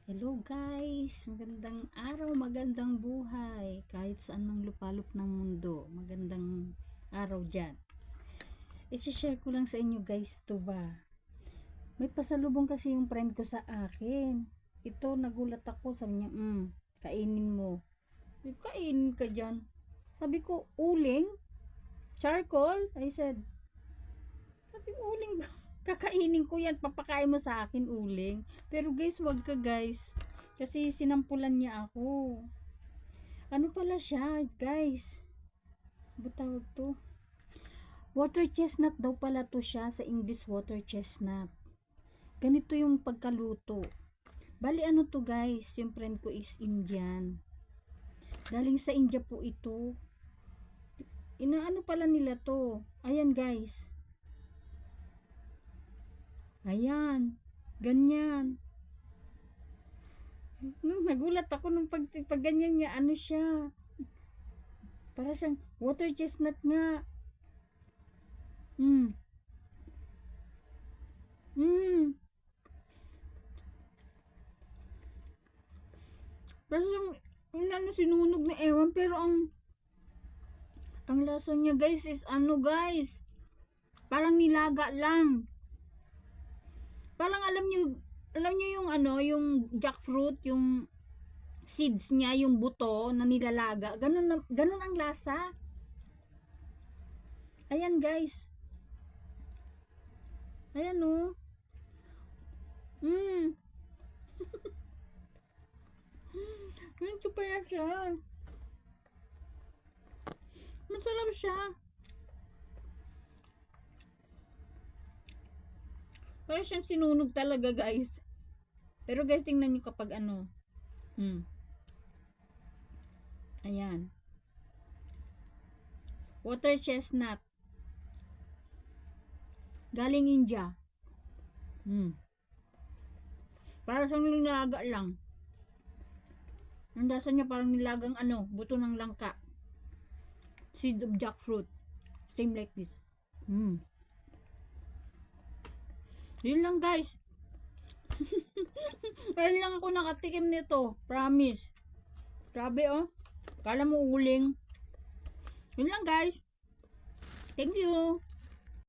Hello guys, magandang araw, magandang buhay kahit saan mang lupalop ng mundo. Magandang araw dyan. I-share ko lang sa inyo guys to ba. May pasalubong kasi yung friend ko sa akin. Ito, nagulat ako. Sabi niya, kainin mo. Kainin ka dyan. Sabi ko, uling? Charcoal? I said, sabi ko, uling ba? Kakainin ko yan, papakain mo sa akin uling. Pero guys, wag ka guys. Kasi sinampulan niya ako. Ano pala siya, guys? Ano tawag to? Water chestnut daw pala to siya, sa English water chestnut. Ganito yung pagkaluto. Bali ano to guys, yung friend ko is Indian. Galing sa India po ito. Inaano pala nila to? Ayan guys. Ayan. Ganyan. Nagulat ako nung pag ganyan niya. Ano siya? Para siyang water chestnut nga. Para siyang ano, sinunog na ewan. Pero ang lasa niya guys is ano guys. Parang nilaga lang. Parang alam niyo yung ano, yung jackfruit, yung seeds niya, yung buto na nilalaga. Ganun ang lasa. Ayan guys. Ayan oh. Ganito pala siya. Masarap siya. Parang siyang sinunog talaga guys. Pero guys, tingnan nyo kapag ano. Ayan. Water chestnut. Galing India. Parang siyang nilaga lang. Ang lasa niya parang nilagang ano, buto ng langka. Seed of jackfruit. Same like this. Yun lang guys. Ayun lang ako nakatikim nito. Promise. Grabe oh. Kala mo uling. Yun lang guys. Thank you.